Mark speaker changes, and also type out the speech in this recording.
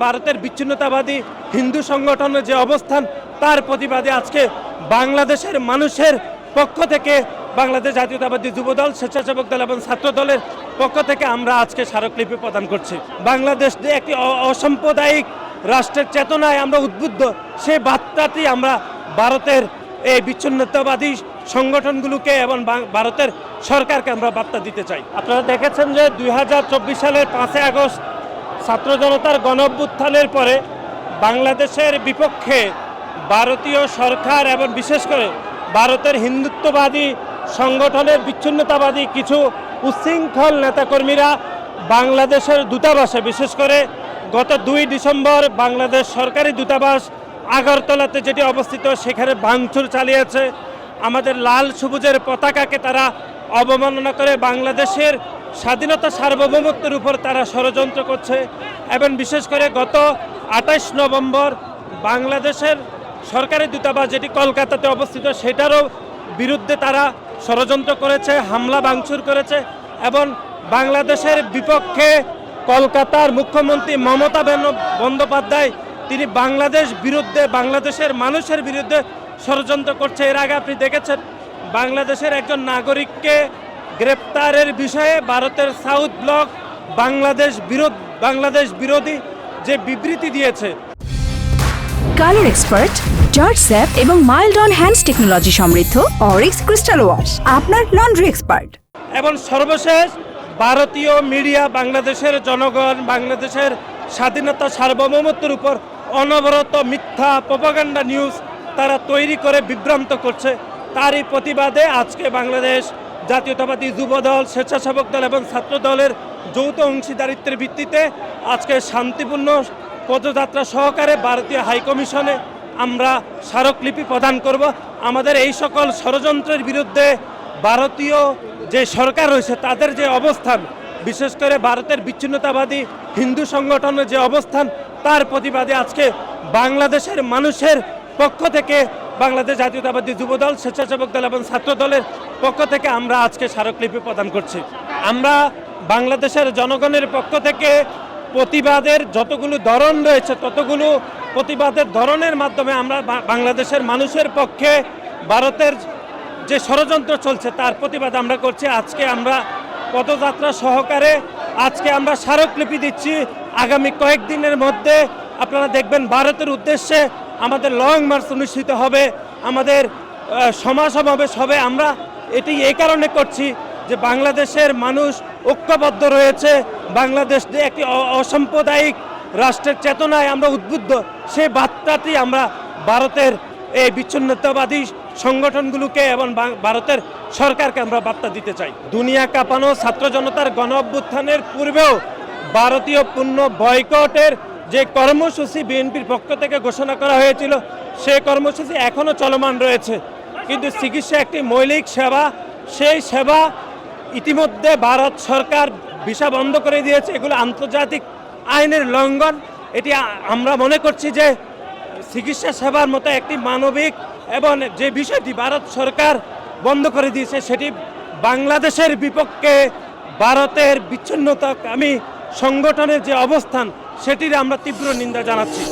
Speaker 1: ভারতের বিচ্ছিন্নতাবাদী হিন্দু সংগঠনের যে অবস্থান তার প্রতিবাদে আজকে বাংলাদেশের মানুষের পক্ষ থেকে বাংলাদেশ জাতীয়তাবাদী যুবদল, স্বেচ্ছাসেবক দল এবং ছাত্র দলের পক্ষ থেকে আমরা আজকে স্মারকলিপি প্রদান করছি। বাংলাদেশ যে একটি অসাম্প্রদায়িক রাষ্ট্রের চেতনায় আমরা উদ্বুদ্ধ, সেই বার্তাটি আমরা ভারতের এই বিচ্ছিন্নতাবাদী সংগঠনগুলোকে এবং ভারতের সরকারকে আমরা বার্তা দিতে চাই। আপনারা দেখেছেন যে 2024 সালের 5 আগস্ট ছাত্র জনতার গণঅভ্যুত্থানের পরে বাংলাদেশের বিপক্ষে ভারতীয় সরকার এবং বিশেষ করে ভারতের হিন্দুত্ববাদী সংগঠনের বিচ্ছিন্নতাবাদী কিছু উচ্ছৃঙ্খল নেতাকর্মীরা বাংলাদেশের দূতাবাসে, বিশেষ করে গত 2 ডিসেম্বর বাংলাদেশ সরকারি দূতাবাস আগরতলাতে যেটি অবস্থিত, সেখানে ভাঙচুর চালিয়েছে। আমাদের লাল সবুজের পতাকাকে তারা অবমাননা করে বাংলাদেশের স্বাধীনতা সার্বভৌমত্বের উপর তারা ষড়যন্ত্র করছে। এবং বিশেষ করে গত 28 নভেম্বর বাংলাদেশের সরকারি দূতাবাস যেটি কলকাতাতে অবস্থিত, সেটারও বিরুদ্ধে তারা ষড়যন্ত্র করেছে, হামলা ভাঙচুর করেছে। এবং বাংলাদেশের বিপক্ষে কলকাতার মুখ্যমন্ত্রী মমতা বন্দ্যোপাধ্যায় তিনি বাংলাদেশের মানুষের বিরুদ্ধে ষড়যন্ত্র করছে। এর আগে আপনি দেখেছেন বাংলাদেশের একজন নাগরিককে গ্রেপ্তারের বিষয়ে ভারতের সাউথ ব্লক বাংলাদেশ বিরোধী যে বিবৃতি দিয়েছে।
Speaker 2: কালার এক্সপার্ট, জর্জ স্যাপ এবং মাইল্ড অন হ্যান্ডস টেকনোলজি সমৃদ্ধ অরিক্স ক্রিস্টাল ওয়াশ আপনার লন্ড্রি এক্সপার্ট।
Speaker 1: এবং সর্বশেষ ভারতীয় মিডিয়া বাংলাদেশের জনগণ, বাংলাদেশের স্বাধীনতা সার্বভৌমত্বের উপর অনবরত মিথ্যা প্রপাগান্ডা নিউজ তারা তৈরি করে বিভ্রান্ত করছে। তারই প্রতিবাদে আজকে বাংলাদেশ জাতীয়তাবাদী যুবদল, স্বেচ্ছাসেবক দল এবং ছাত্র দলের যৌথ অংশীদারিত্বের ভিত্তিতে আজকে শান্তিপূর্ণ পদযাত্রা সহকারে ভারতীয় হাইকমিশনে আমরা স্মারকলিপি প্রদান করব। আমাদের এই সকল ষড়যন্ত্রের বিরুদ্ধে ভারতীয় যে সরকার রয়েছে তাদের যে অবস্থান, বিশেষ করে ভারতের বিচ্ছিন্নতাবাদী হিন্দু সংগঠনের যে অবস্থান তার প্রতিবাদে আজকে বাংলাদেশের মানুষের পক্ষ থেকে বাংলাদেশ জাতীয়তাবাদী যুবদল, স্বেচ্ছাসেবক দল এবং ছাত্র দলের পক্ষ থেকে আমরা আজকে স্মারকলিপি প্রদান করছি। আমরা বাংলাদেশের জনগণের পক্ষ থেকে প্রতিবাদের যতগুলো ধরন রয়েছে ততগুলো প্রতিবাদের ধরনের মাধ্যমে আমরা বাংলাদেশের মানুষের পক্ষে ভারতের যে ষড়যন্ত্র চলছে তার প্রতিবাদ আমরা করছি। আজকে আমরা পদযাত্রা সহকারে আজকে আমরা স্মারকলিপি দিচ্ছি। আগামী কয়েকদিনের মধ্যে আপনারা দেখবেন ভারতের উদ্দেশ্যে আমাদের লং মার্চ অনুষ্ঠিত হবে, আমাদের সমাবেশ হবে। আমরা এটি এই কারণে করছি যে বাংলাদেশের মানুষ ঐক্যবদ্ধ রয়েছে, বাংলাদেশ যে একটি অসাম্প্রদায়িক রাষ্ট্রের চেতনায় আমরা উদ্বুদ্ধ, সেই বার্তাটি আমরা ভারতের এই বিচ্ছিন্নতাবাদী সংগঠনগুলোকে এবং ভারতের সরকারকে আমরা বার্তা দিতে চাই। দুনিয়া কাঁপানো ছাত্র জনতার গণ অভ্যুত্থানের পূর্বেও ভারতীয় পণ্য বয়কটের যে কর্মসূচি বিএনপির পক্ষ থেকে ঘোষণা করা হয়েছিল, সেই কর্মসূচি এখনও চলমান রয়েছে। কিন্তু চিকিৎসা একটি মৌলিক সেবা, সেই সেবা ইতিমধ্যে ভারত সরকার ভিসা বন্ধ করে দিয়েছে। এগুলো আন্তর্জাতিক আইনের লঙ্ঘন। এটি আমরা মনে করছি যে চিকিৎসা সেবার মতো একটি মানবিক এবং যে বিষয়টি ভারত সরকার বন্ধ করে দিয়েছে সেটি বাংলাদেশের বিপক্ষে ভারতের বিচ্ছিন্নতাকামী সংগঠনের যে অবস্থান সেটির আমরা তীব্র নিন্দা জানাচ্ছি।